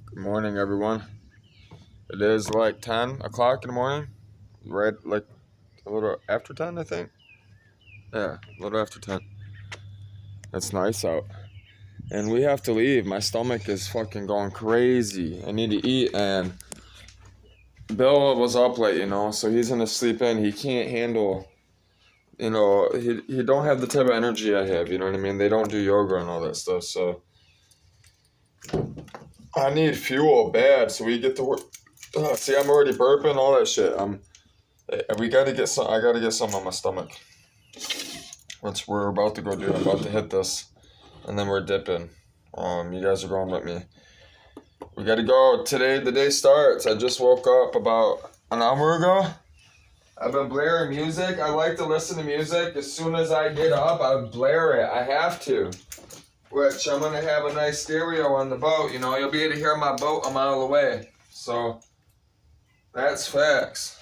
Good morning, everyone. It is like 10 o'clock in the morning, right? Like a little after 10, I think. Yeah, a little after 10. It's nice out. And we have to leave. My stomach is fucking going crazy. I need to eat, and Bill was up late, so he's gonna sleep in. He can't handle, he don't have the type of energy I have, you know what I mean? They don't do yoga and all that stuff, so I need fuel bad so we get to work. See, I'm already burping, all that shit. We gotta get some. I gotta get some on my stomach, which we're about to go do. I'm about to hit this, and then we're dipping. You guys are going with me. We gotta go today. The day starts. I just woke up about an hour ago. I've been blaring music. I like to listen to music. As soon as I get up, I blare it. I have to. Which I'm gonna have a nice stereo on the boat. You'll be able to hear my boat a mile away. So that's facts.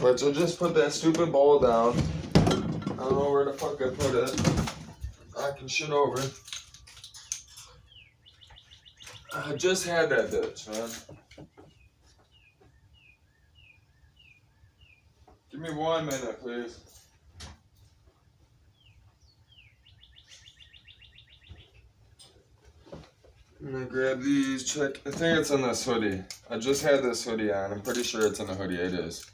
Which I just put that stupid bowl down. I don't know where the fuck I put it. I can shit over. I just had that bitch, man. Give me 1 minute, please. I'm gonna grab these, check. I think it's in this hoodie. I just had this hoodie on. I'm pretty sure it's in the hoodie. It is.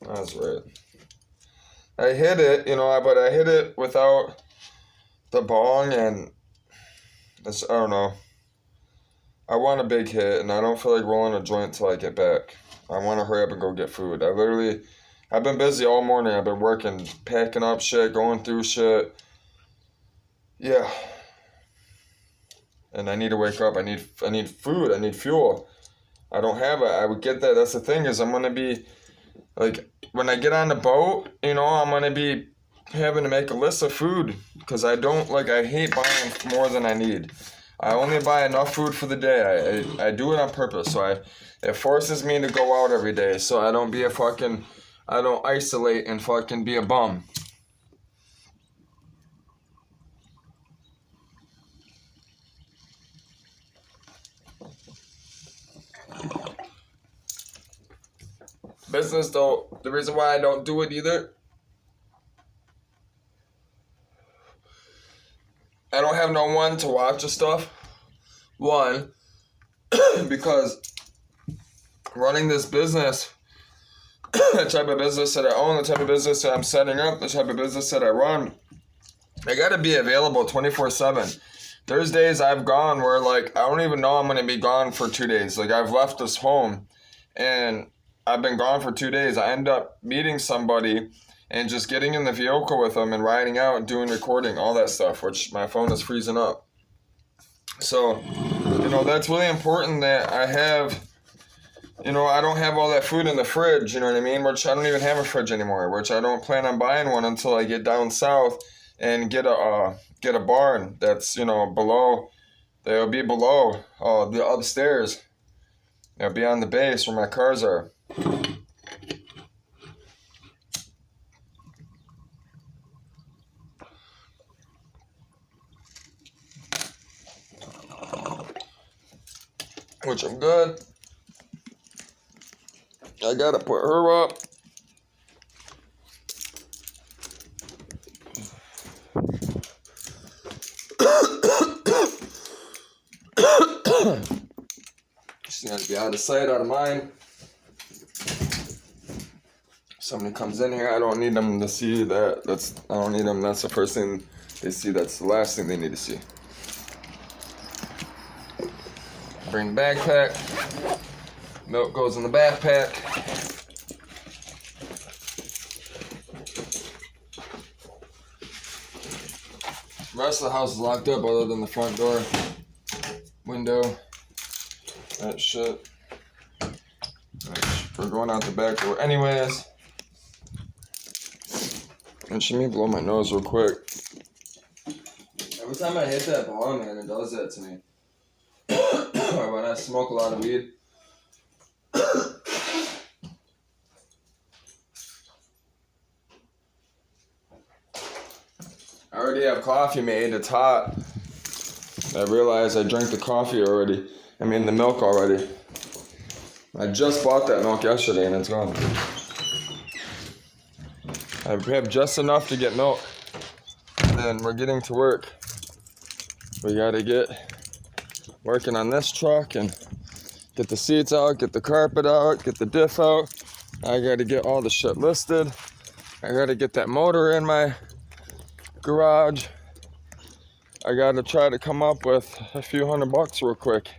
That's right. I hit it, but I hit it without the bong, and I don't know. I want a big hit, and I don't feel like rolling a joint till I get back. I want to hurry up and go get food. I've been busy all morning. I've been working, packing up shit, going through shit. Yeah. And I need to wake up. I need food. I need fuel. I don't have it. I would get that. That's the thing is I'm going to be, like, when I get on the boat, I'm going to be having to make a list of food. Because I hate buying more than I need. I only buy enough food for the day. I do it on purpose. So it forces me to go out every day. So I don't I don't isolate and fucking be a bum. Business though, the reason why I don't do it either, I don't have no one to watch the stuff. One, because running this business, the type of business that I own, the type of business that I'm setting up, the type of business that I run, I gotta be available 24/7. There's days I've gone where I don't even know I'm gonna be gone for 2 days. I've left this home and I've been gone for 2 days. I end up meeting somebody and just getting in the vehicle with them and riding out and doing recording, all that stuff, which my phone is freezing up. So, that's really important that I have, I don't have all that food in the fridge, you know what I mean? Which I don't even have a fridge anymore, which I don't plan on buying one until I get down south and get a barn that's, below, they'll be below the upstairs. It'll be on the base where my cars are. Which I'm good. I gotta put her up. She's gonna be out of sight, out of mind. Somebody comes in here, I don't need them to see that. I don't need them. That's the first thing they see. That's the last thing they need to see. Bring backpack. Milk goes in the backpack. The rest of the house is locked up other than the front door, window, that shit. We're going out the back door anyways. And let me blow my nose real quick. Every time I hit that bong, man, it does that to me. Or when I smoke a lot of weed. I already have coffee made. It's hot. I realized I drank the coffee already. I mean the milk already. I just bought that milk yesterday and it's gone. I have just enough to get milk. And then we're getting to work. We gotta get working on this truck and get the seats out, get the carpet out, get the diff out. I gotta get all the shit listed. I gotta get that motor in my garage. I gotta try to come up with a few $100 real quick,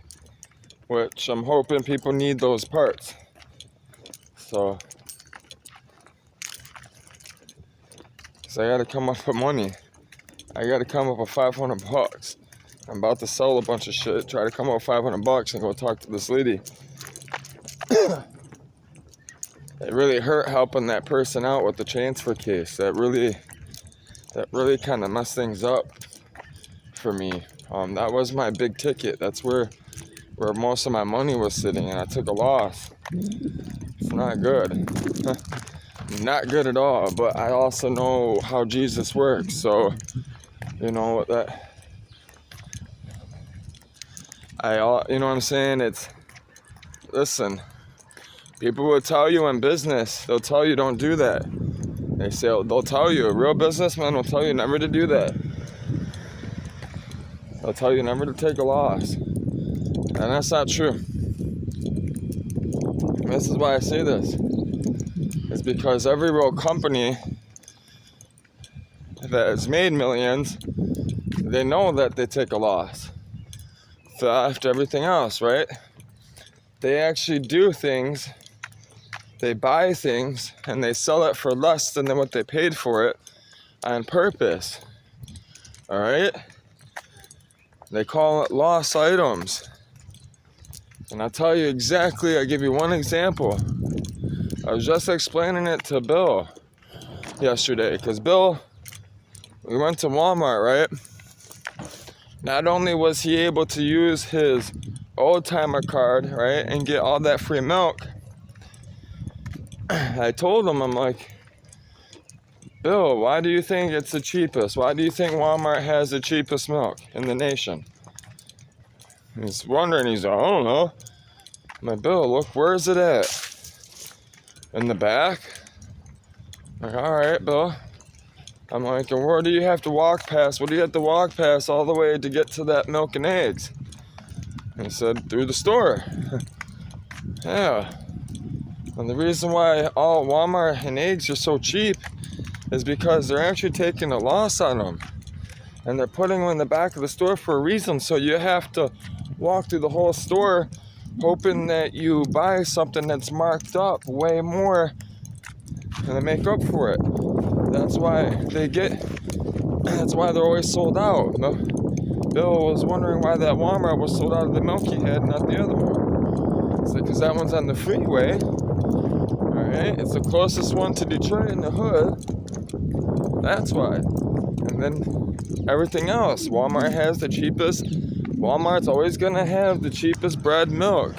which I'm hoping people need those parts. So, cause I gotta come up with money. I gotta come up with $500. I'm about to sell a bunch of shit, try to come up with $500 and go talk to this lady. It really hurt helping that person out with the transfer case. That really kind of messed things up for me. That was my big ticket. That's where most of my money was sitting, and I took a loss. It's not good. Not good at all. But I also know how Jesus works, so you know that. You know what I'm saying? Listen. People will tell you in business, they'll tell you don't do that. They'll tell you, a real businessman will tell you never to do that. They'll tell you never to take a loss. And that's not true. This is why I say this. It's because every real company that has made millions, they know that they take a loss. After everything else, right? They actually do things. They buy things and they sell it for less than what they paid for it on purpose. Alright? They call it lost items. And I'll tell you exactly, I'll give you one example. I was just explaining it to Bill yesterday. Because Bill, we went to Walmart, right? Not only was he able to use his old timer card, right, and get all that free milk, I told him, I'm like, Bill, why do you think it's the cheapest? Why do you think Walmart has the cheapest milk in the nation? He's wondering, he's like, I don't know. I'm like, Bill, look, where is it at? In the back? I'm like, all right, Bill. I'm like, and where do you have to walk past? What do you have to walk past all the way to get to that milk and eggs? And he said, through the store. Yeah. And the reason why all Walmart and eggs are so cheap is because they're actually taking a loss on them. And they're putting them in the back of the store for a reason. So you have to walk through the whole store hoping that you buy something that's marked up way more and they make up for it. That's why they're always sold out. Bill was wondering why that Walmart was sold out of the milk he had, not the other one. It's because that one's on the freeway. Alright, it's the closest one to Detroit in the hood. That's why. And then everything else. Walmart has the cheapest. Walmart's always gonna have the cheapest bread, milk.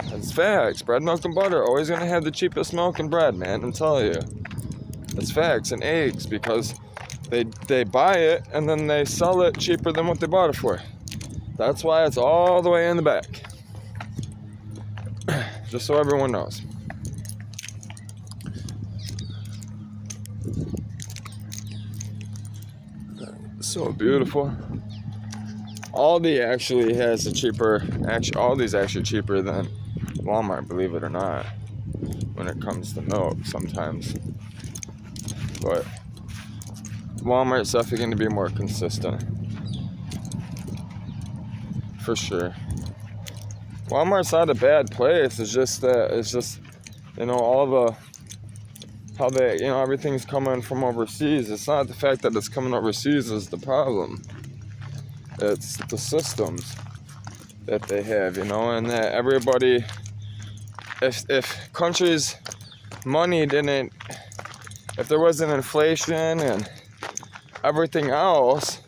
That's facts. Bread, milk, and butter always gonna have the cheapest milk and bread, man. I'm telling you. That's facts. And eggs, because they buy it and then they sell it cheaper than what they bought it for. That's why it's all the way in the back. Just so everyone knows. So beautiful. Aldi actually has a cheaper, Aldi's actually cheaper than Walmart, believe it or not, when it comes to milk sometimes. But Walmart's definitely going to be more consistent. For sure. Walmart's not a bad place. It's just all the, how they, everything's coming from overseas. It's not the fact that it's coming overseas is the problem. It's the systems that they have, and that everybody, if countries' money didn't, if there wasn't inflation and everything else,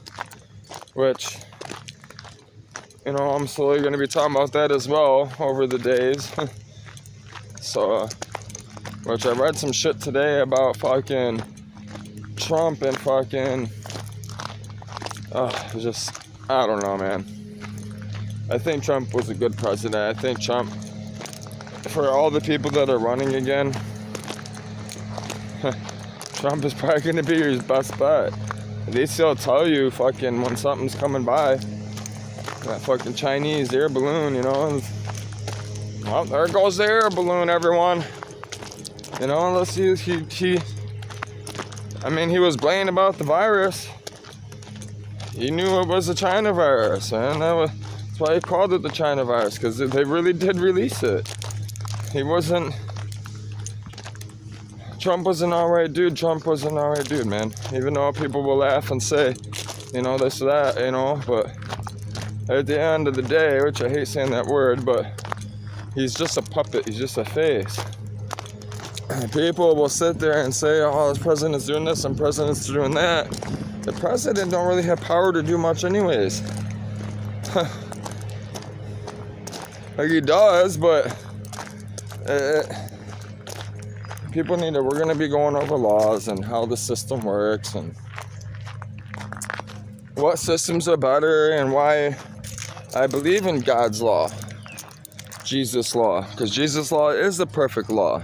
which, I'm slowly going to be talking about that as well over the days. So, which I read some shit today about fucking Trump and fucking, I don't know, man. I think Trump was a good president. I think Trump, for all the people that are running again, Trump is probably going to be your best bet. At least he'll tell you fucking when something's coming by. That fucking Chinese air balloon, you know. Well, there goes the air balloon, everyone. You know, unless he was blamed about the virus. He knew it was a China virus, and that's why he called it the China virus, because they really did release it. Trump was an alright dude. Trump was an alright dude, man. Even though people will laugh and say, you know, this, that, you know, but at the end of the day, which I hate saying that word, but he's just a puppet. He's just a face. People will sit there and say, oh, the president's doing this and the president's doing that. The president don't really have power to do much anyways. Like he does, but people need to, we're going to be going over laws and how the system works and what systems are better and why I believe in God's law, Jesus' law, because Jesus' law is the perfect law.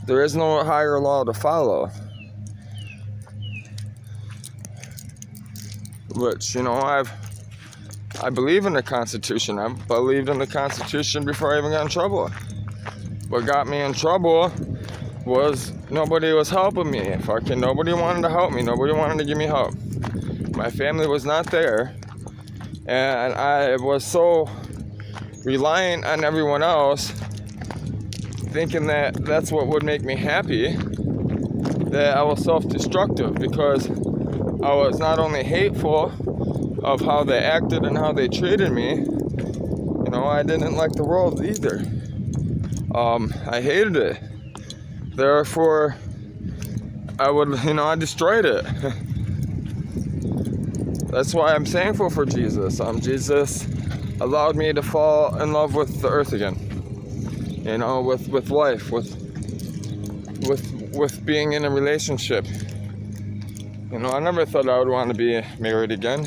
There is no higher law to follow. Which, you know, I believe in the Constitution. I believed in the Constitution before I even got in trouble. What got me in trouble was nobody was helping me. Fucking nobody wanted to help me. Nobody wanted to give me help. My family was not there. And I was so reliant on everyone else, thinking that that's what would make me happy, that I was self-destructive because I was not only hateful of how they acted and how they treated me, you know, I didn't like the world either. I hated it. Therefore, I destroyed it. That's why I'm thankful for Jesus. Jesus allowed me to fall in love with the earth again. You know, with life, with being in a relationship. You know, I never thought I would want to be married again.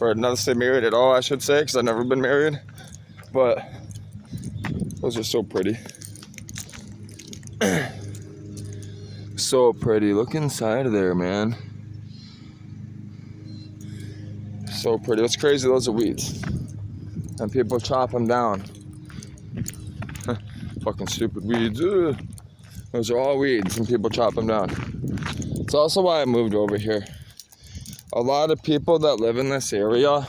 Or not say married at all, I should say, because I've never been married. But those are so pretty. So pretty. Look inside of there, man. So pretty. What's crazy, those are weeds. And people chop them down. Fucking stupid weeds. Ugh. Those are all weeds and people chop them down. It's also why I moved over here. A lot of people that live in this area,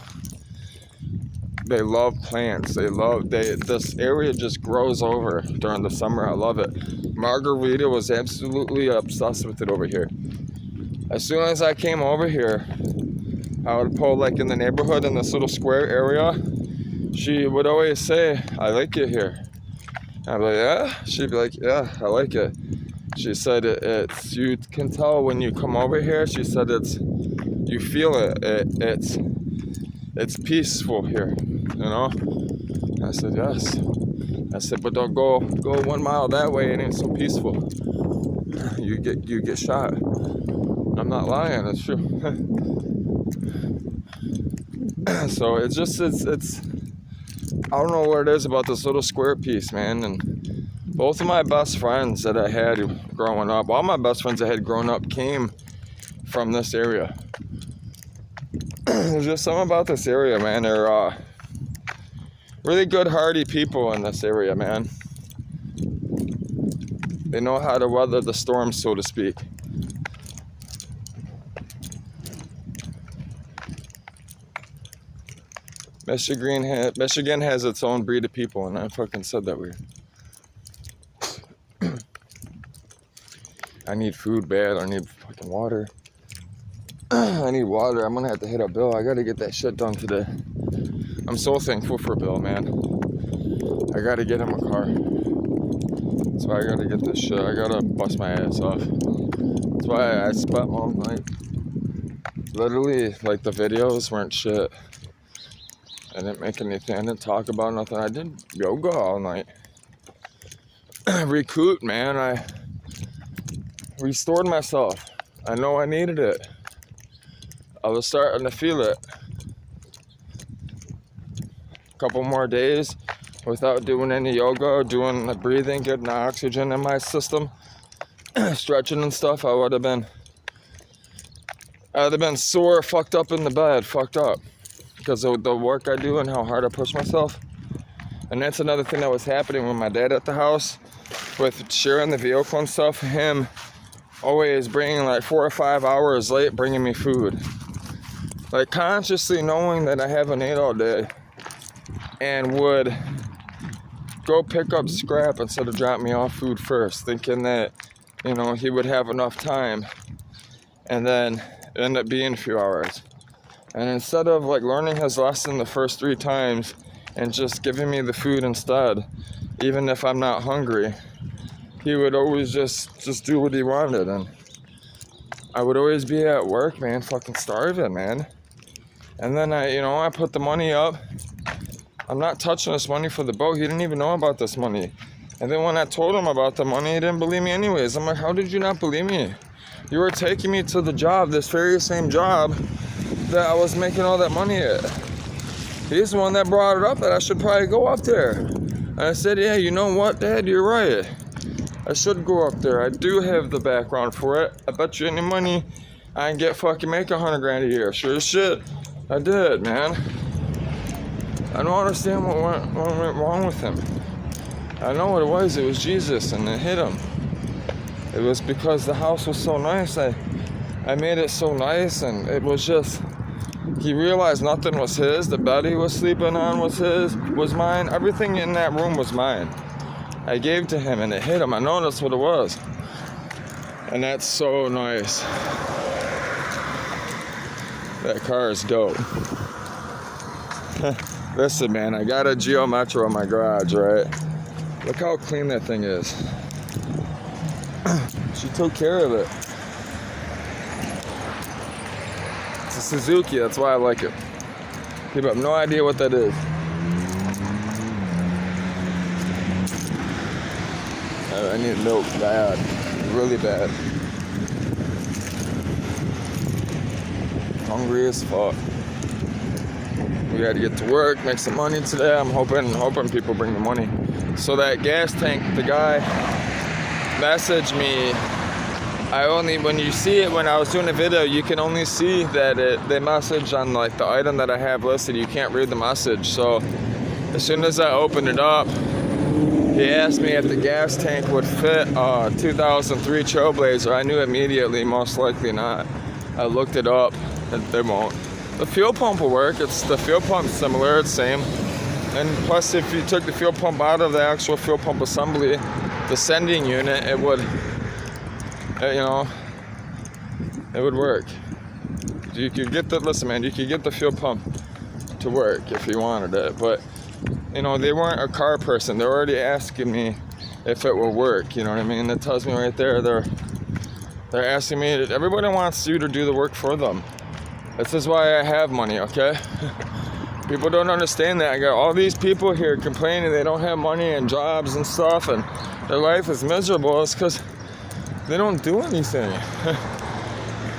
they love plants. This area just grows over during the summer. I love it. Margarita was absolutely obsessed with it over here. As soon as I came over here, I would pull like in the neighborhood in this little square area. She would always say, I like it here. I'd be like, yeah? She'd be like, yeah, I like it. She said it's you can tell when you come over here. She said you feel it. It's peaceful here, you know? I said, yes. I said, but don't go 1 mile that way, it ain't so peaceful. You get shot. I'm not lying, that's true. So it's I don't know what it is about this little square piece, man. And both of my best friends that I had growing up, all my best friends I had growing up came from this area. There's just something about this area, man. They're really good, hardy people in this area, man. They know how to weather the storm, so to speak. Michigan has its own breed of people, and I fucking said that weird. I need food bad. I need fucking water. I need water. I'm gonna have to hit up Bill. I gotta get that shit done today. I'm so thankful for Bill, man. I gotta get him a car. So I gotta get this shit. I gotta bust my ass off. That's why I spent all night. Literally, like the videos weren't shit. I didn't make anything. I didn't talk about nothing. I did yoga all night. Recruit, man. I restored myself. I know I needed it. I was starting to feel it. couple more days without doing any yoga, doing breathing, getting oxygen in my system, stretching and stuff, I'd have been sore, fucked up in the bed, fucked up. Because of the work I do and how hard I push myself. And that's another thing that was happening with my dad at the house, with sharing the vehicle and stuff. Him always bringing like 4 or 5 hours late, bringing me food. Like consciously knowing that I haven't ate all day, and would go pick up scrap instead of drop me off food first, thinking that, you know, he would have enough time, and then it ended up being a few hours. And instead of like learning his lesson the first 3 times and just giving me the food instead, even if I'm not hungry, he would always just do what he wanted. And I would always be at work, man, fucking starving, man. And then I put the money up. I'm not touching this money for the boat. He didn't even know about this money. And then when I told him about the money, he didn't believe me anyways. I'm like, how did you not believe me? You were taking me to the job, this very same job that I was making all that money at. He's the one that brought it up that I should probably go up there. And I said, yeah, you know what, Dad, you're right. I should go up there. I do have the background for it. I bet you any money I can make $100,000 a year. Sure as shit, I did, man. I don't understand what went wrong with him. I know what it was. It was Jesus, and it hit him. It was because the house was so nice. I made it so nice, and it was just, he realized nothing was his. The bed he was sleeping on was mine. Everything in that room was mine. I gave to him, and it hit him. I know that's what it was. And that's so nice. That car is dope. Listen, man, I got a Geo Metro in my garage, right? Look how clean that thing is. She took care of it. It's a Suzuki, that's why I like it. People have no idea what that is. I need milk bad, really bad. Hungry as fuck. We gotta get to work, make some money today. I'm hoping people bring the money. So that gas tank, the guy messaged me. When you see it, when I was doing a video, you can only see that they message on like the item that I have listed. You can't read the message. So as soon as I opened it up, he asked me if the gas tank would fit a 2003 Trailblazer. I knew immediately, most likely not. I looked it up, and they won't. The fuel pump will work. The fuel pump's similar, it's same. And plus, if you took the fuel pump out of the actual fuel pump assembly, the sending unit, it would, it would work. You could get you could get the fuel pump to work if you wanted it, but they weren't a car person. They're already asking me if it will work. You know what I mean? That tells me right there. They're asking me. Everybody wants you to do the work for them. This is why I have money, okay? People don't understand that. I got all these people here complaining they don't have money and jobs and stuff, and their life is miserable. It's because they don't do anything.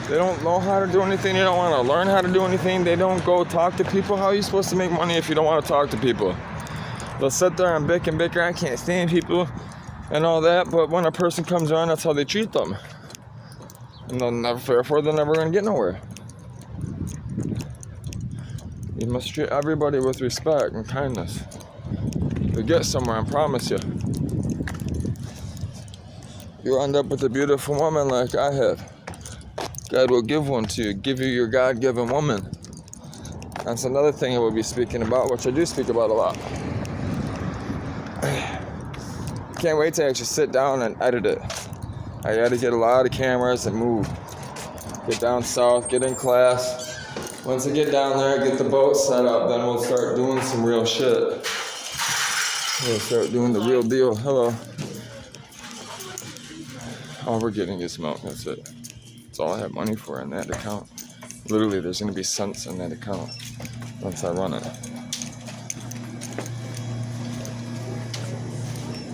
They don't know how to do anything. They don't want to learn how to do anything. They don't go talk to people. How are you supposed to make money if you don't want to talk to people? They'll sit there and bicker. I can't stand people and all that. But when a person comes around, that's how they treat them. And therefore, they're never going to get nowhere. You must treat everybody with respect and kindness. You'll get somewhere, I promise you. You'll end up with a beautiful woman like I have. God will give one to you, give you your God-given woman. That's another thing I will be speaking about, which I do speak about a lot. Can't wait to actually sit down and edit it. I got to get a lot of cameras and move. Get down south, get in class. Once I get down there, get the boat set up, then we'll start doing some real shit. We'll start doing the real deal. Hello. All we're getting is milk, that's it. That's all I have money for in that account. Literally, there's going to be cents in that account once I run it.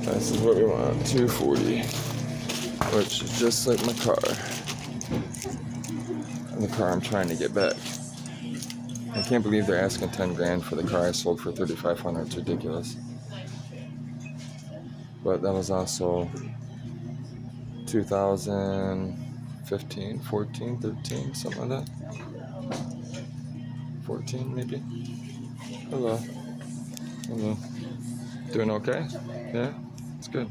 This is what we want, $240, which is just like my car. And the car I'm trying to get back. I can't believe they're asking 10 grand for the car I sold for 3,500. It's ridiculous. But that was also 2015, 14, 13, something like that. 14 maybe. Hello. Hello. Doing okay? Yeah? It's good.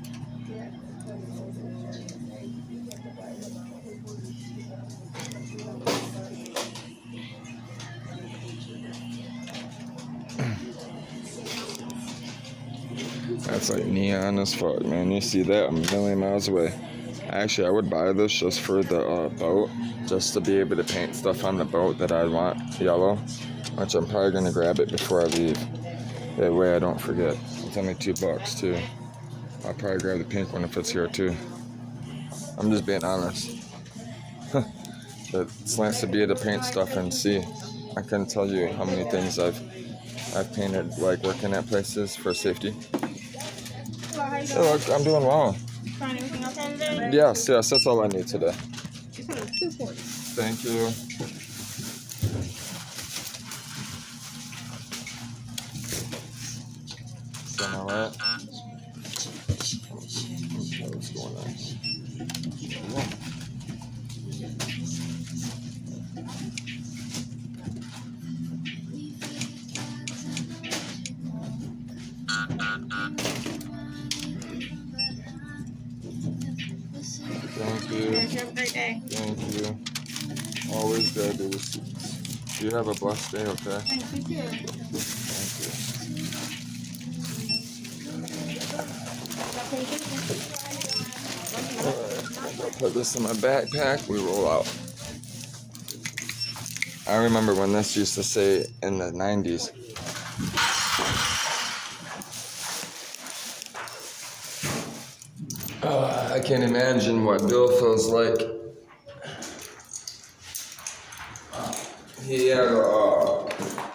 That's like neon as fuck, man. You see that a million miles away. Actually, I would buy this just for the boat, just to be able to paint stuff on the boat that I want yellow, which I'm probably gonna grab it before I leave. That way I don't forget. It's only $2 too. I'll probably grab the pink one if it's here too. I'm just being honest. It's nice to be able to paint stuff and see. I couldn't tell you how many things I've painted, like working at places for safety. Hey, look, I'm doing well. Find anything else on today? Yes, that's all I need today. It's on $2.40. Thank you. Done all right? What's going on? Yeah. Thank you. Have a great day. Thank you. Always grab the receipts. You have a blessed day, okay? Thank you too. Thank you. Alright, I'll put this in my backpack. We roll out. I remember when this used to say in the 90s. I can't imagine what Bill feels like.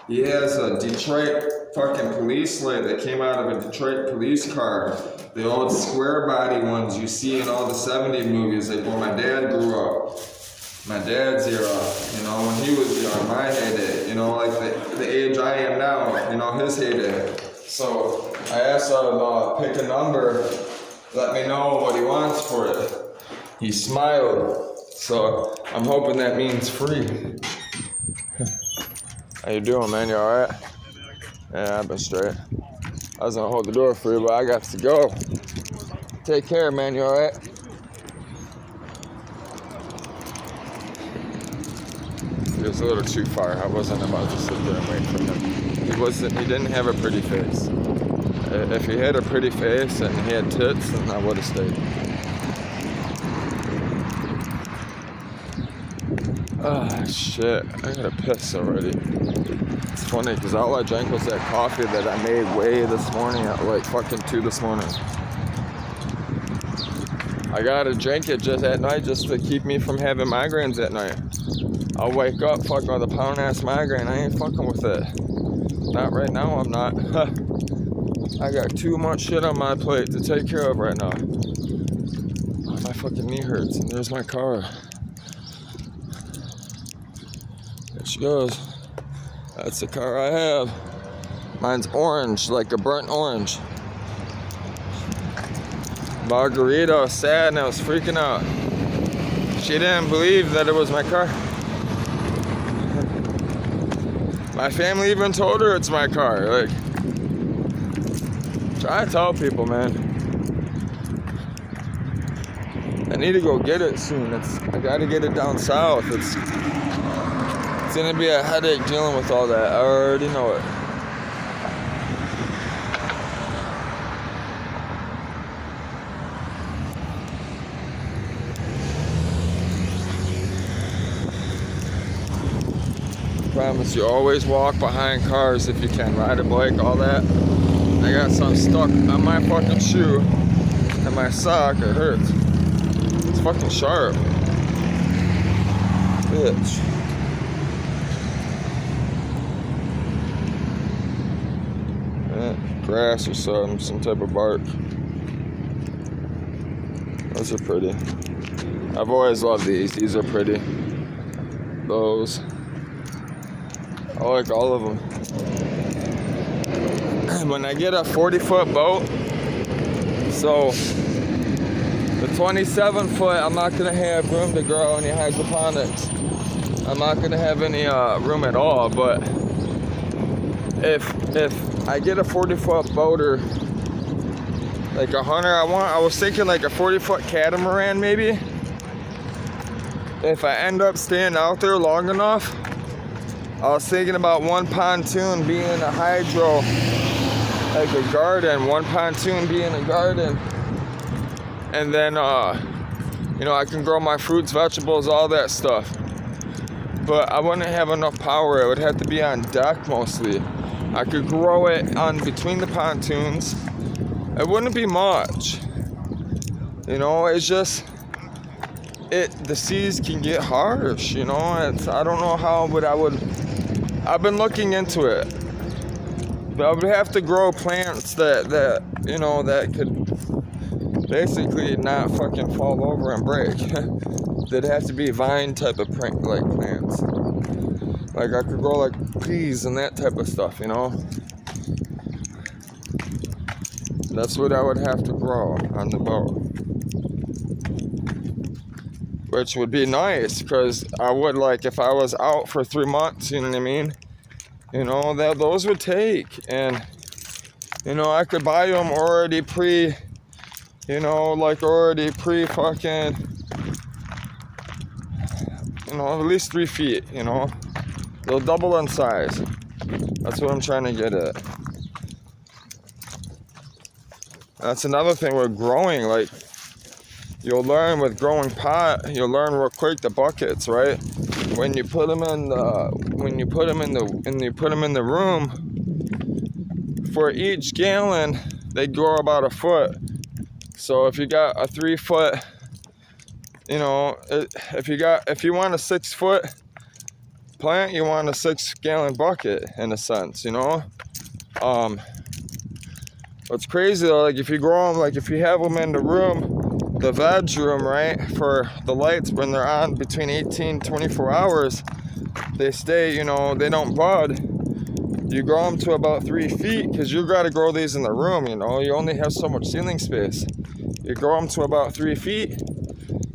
He has a Detroit fucking police light that came out of a Detroit police car. The old square body ones you see in all the 70s movies, like when my dad grew up. My dad's era, you know, when he was young, my heyday, you know, like the age I am now, you know, his heyday. So I asked him, pick a number, let me know what he wants for it. He smiled, so I'm hoping that means free. How you doing, man? You alright? Yeah, I've been straight. I was gonna hold the door for you, but I got to go. Take care, man. You alright? It was a little too far. I wasn't about to sit there and wait for him. He didn't have a pretty face. If he had a pretty face and he had tits, then I would have stayed. Ah, shit. I gotta piss already. It's funny, because all I drank was that coffee that I made way this morning at like fucking 2 this morning. I gotta drink it just at night just to keep me from having migraines at night. I'll wake up fucking with a pound-ass migraine. I ain't fucking with it. Not right now, I'm not. I got too much shit on my plate to take care of right now. Oh, my fucking knee hurts, and there's my car. There she goes. That's the car I have. Mine's orange, like a burnt orange. Margarita was sad and I was freaking out. She didn't believe that it was my car. My family even told her it's my car. Like, try to tell people, man. I need to go get it soon. I gotta get it down south. It's gonna be a headache dealing with all that. I already know it. Promise you, always walk behind cars if you can. Ride a bike, all that. I got something stuck on my fucking shoe and my sock. It hurts. It's fucking sharp. Bitch. Yeah, grass or something, some type of bark. Those are pretty. I've always loved these. These are pretty. Those. I like all of them. When I get a 40-foot boat, so the 27-foot, I'm not gonna have room to grow any hydroponics. I'm not gonna have any room at all. But if I get a 40-foot boat or like a hunter, I was thinking like a 40-foot catamaran maybe. If I end up staying out there long enough, I was thinking about one pontoon being a hydro, like a garden, one pontoon being a garden, and then you know, I can grow my fruits, vegetables, all that stuff. But I wouldn't have enough power. It would have to be on deck mostly. I could grow it on between the pontoons. It wouldn't be much. You know, it's just the seas can get harsh, you know. I don't know how, but I've been looking into it. But I would have to grow plants that you know, that could basically not fucking fall over and break. They'd have to be vine type of like plants. Like I could grow like peas and that type of stuff, you know. That's what I would have to grow on the boat. Which would be nice, because I would, like, if I was out for 3 months, you know what I mean? You know, those would take. And, you know, I could buy them already you know, like already fucking, you know, at least 3 feet, you know. They'll double in size. That's what I'm trying to get at. That's another thing with growing, like, you'll learn with growing pot, you'll learn real quick the buckets, right? When you put them in the room, for each gallon, they grow about a foot. So if you got a 3 foot, you know, if you want a 6 foot plant, you want a 6 gallon bucket in a sense, you know? What's crazy though, like if you grow them, like if you have them in the room, the veg room, right, for the lights when they're on between 24 hours, they stay, you know, they don't bud. You grow them to about 3 feet, because you got to grow these in the room, you know. You only have so much ceiling space. You grow them to about 3 feet.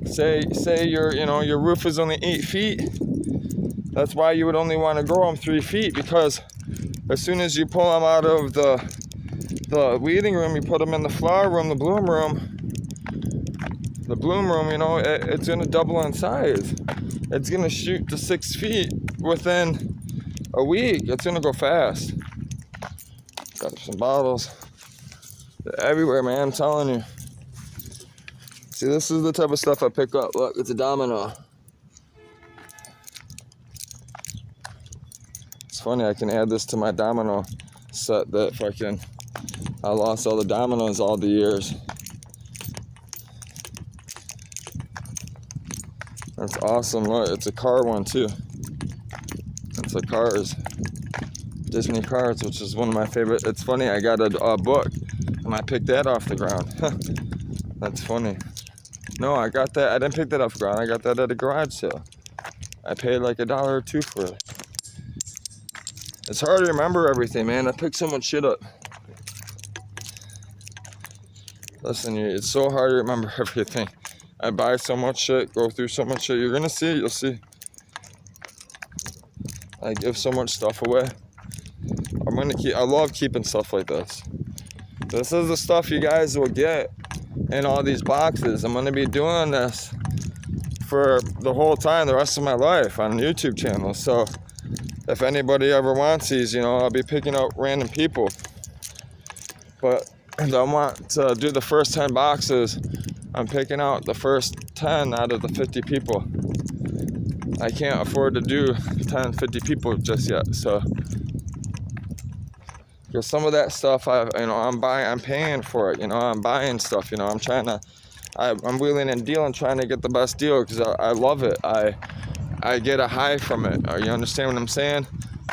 Say your, you know, your roof is only 8 feet. That's why you would only want to grow them 3 feet, because as soon as you pull them out of the weeding room, you put them in the flower room, the bloom room. The bloom room, you know, it's gonna double in size. It's gonna shoot to 6 feet within a week. It's gonna go fast. Got some bottles. They're everywhere, man, I'm telling you. See, this is the type of stuff I pick up. Look, it's a domino. It's funny, I can add this to my domino set that fucking, I lost all the dominoes all the years. That's awesome. Look, it's a car one too. It's a Cars. Disney Cars, which is one of my favorite. It's funny, I got a book and I picked that off the ground. That's funny. No, I got that. I didn't pick that off the ground. I got that at a garage sale. I paid like $1 or $2 for it. It's hard to remember everything, man. I picked so much shit up. Listen, it's so hard to remember everything. I buy so much shit, go through so much shit. You're gonna see it, you'll see. I give so much stuff away. I love keeping stuff like this. This is the stuff you guys will get in all these boxes. I'm gonna be doing this for the whole time, the rest of my life on a YouTube channel. So if anybody ever wants these, you know, I'll be picking up random people. But I want to do the first 10 boxes. I'm picking out the first 10 out of the 50 people. I can't afford to do 10, 50 people just yet. So, because some of that stuff, I'm paying for it. You know, I'm buying stuff. You know, I'm wheeling and dealing, trying to get the best deal because I love it. I get a high from it. You understand what I'm saying?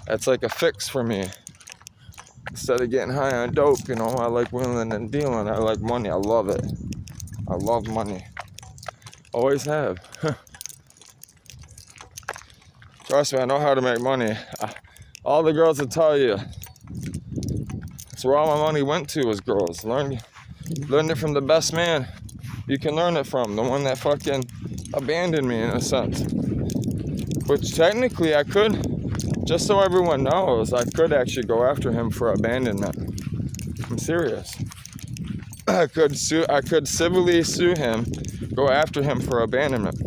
It's like a fix for me. Instead of getting high on dope, you know, I like wheeling and dealing. I like money. I love it. I love money. Always have. Trust me, I know how to make money. All the girls will tell you. That's where all my money went to, was girls. Learned it from the best man you can learn it from. The one that fucking abandoned me, in a sense. Which technically I could, just so everyone knows, I could actually go after him for abandonment. I'm serious. I could civilly sue him, go after him for abandonment.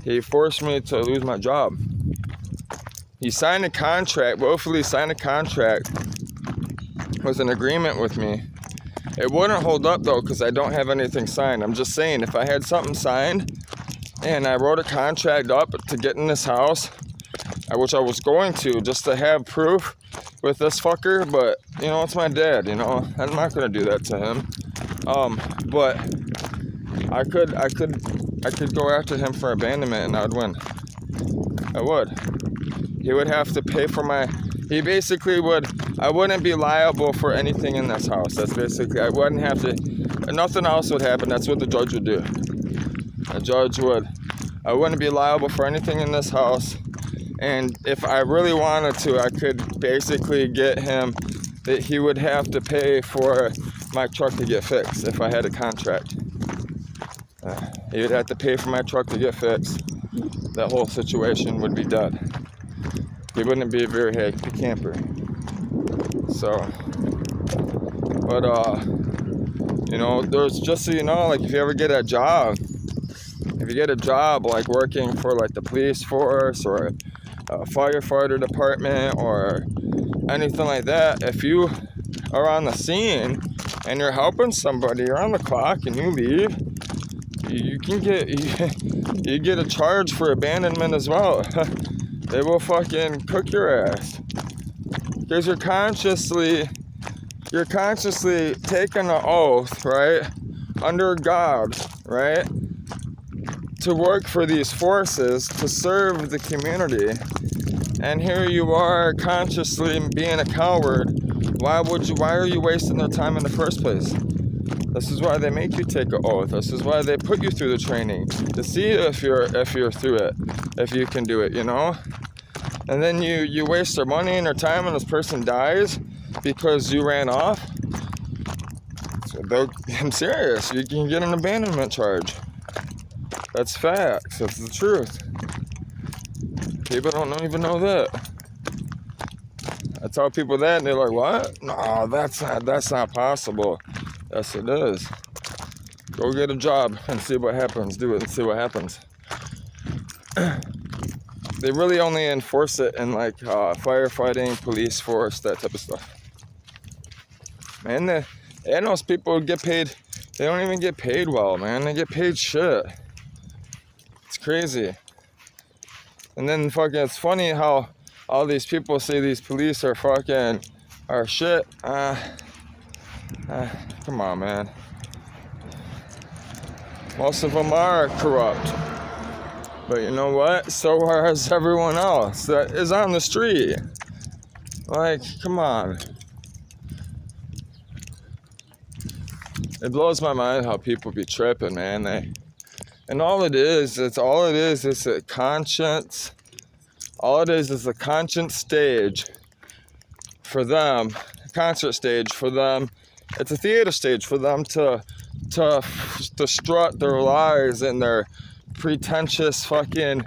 He forced me to lose my job. He signed a contract, willfully signed a contract with an agreement with me. It wouldn't hold up though, because I don't have anything signed. I'm just saying, if I had something signed and I wrote a contract up to get in this house, which I was going to, just to have proof with this fucker, but you know, it's my dad, you know, I'm not gonna do that to him. But I could go after him for abandonment and I'd win. I would. He would have to pay for he basically would, I wouldn't be liable for anything in this house. That's basically, I wouldn't have to, nothing else would happen. That's what the judge would do. I wouldn't be liable for anything in this house. And if I really wanted to, I could basically get him that he would have to pay for my truck to get fixed if I had a contract. He would have to pay for my truck to get fixed. That whole situation would be dead. He wouldn't be a very happy camper. So, but you know, there's, just so you know, like if you ever get a job, like working for like the police force or a firefighter department or anything like that, if you are on the scene and you're helping somebody, you're on the clock and you leave, you get a charge for abandonment as well. They will fucking cook your ass because you're consciously taking an oath, right, under God, right, to work for these forces to serve the community. And here you are consciously being a coward. Why are you wasting their time in the first place? This is why they make you take an oath. This is why they put you through the training, to see if you're through it, if you can do it, you know? And then you waste their money and their time and this person dies because you ran off. So I'm serious, you can get an abandonment charge. That's facts, that's the truth. People don't even know that. I tell people that and they're like, what? No, that's not possible. Yes, it is. Go get a job and see what happens. Do it and see what happens. They really only enforce it in like firefighting, police force, that type of stuff. Man, and those people get paid. They don't even get paid well, man. They get paid shit. It's crazy. And then fucking, it's funny how all these people say these police are shit. Come on, man. Most of them are corrupt. But you know what? So is everyone else that is on the street. Like, come on. It blows my mind how people be tripping, man. And all it is a conscience. All it is a conscience stage for them, a concert stage for them. It's a theater stage for them to strut their lies and their pretentious fucking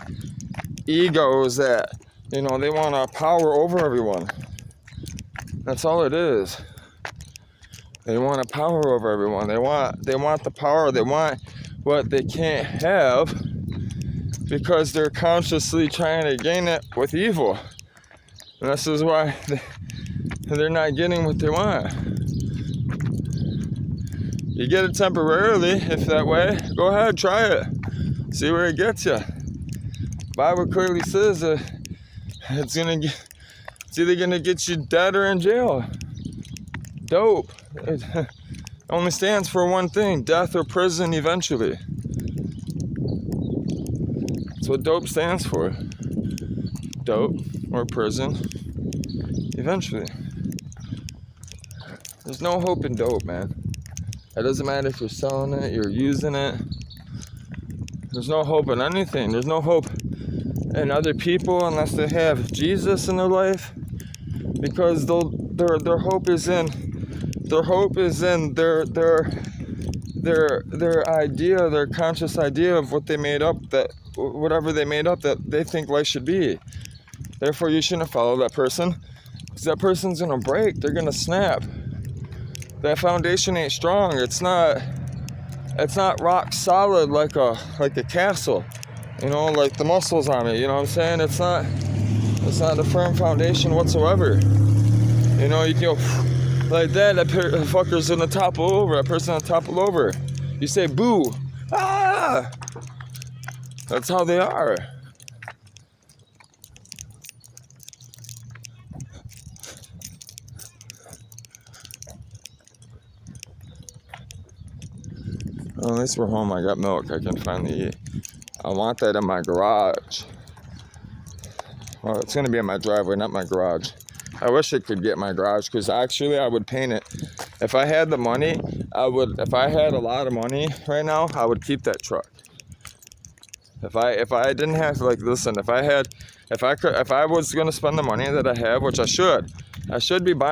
egos that, you know, they want to power over everyone. That's all it is. They want to power over everyone. They want the power. They want what they can't have because they're consciously trying to gain it with evil. And this is why they're not getting what they want. You get it temporarily, if that way, go ahead, try it. See where it gets you. Bible clearly says that it's either gonna get you dead or in jail. Dope. It only stands for one thing: death or prison eventually. That's what dope stands for. Dope or prison eventually. There's no hope in dope, man. It doesn't matter if you're selling it, you're using it. There's no hope in anything. There's no hope and other people unless they have Jesus in their life, because their hope is in their idea, their conscious idea of what they made up, that whatever they made up that they think life should be. Therefore, you shouldn't follow that person, because that person's gonna break. They're gonna snap. That foundation ain't strong. It's not rock solid like a castle. You know, like the muscles on it. You know what I'm saying? It's not a firm foundation whatsoever. You know, you can go like that. That fucker's gonna topple over. That person gonna topple over. You say boo, ah. That's how they are. Well, at least we're home. I got milk. I can finally eat. I want that in my garage. Well, it's gonna be in my driveway, not my garage. I wish I could get my garage, because actually I would paint it. If I had the money, I would. If I had a lot of money right now, I would keep that truck. If I didn't have to, like, listen, if I was gonna spend the money that I have, which I should be buying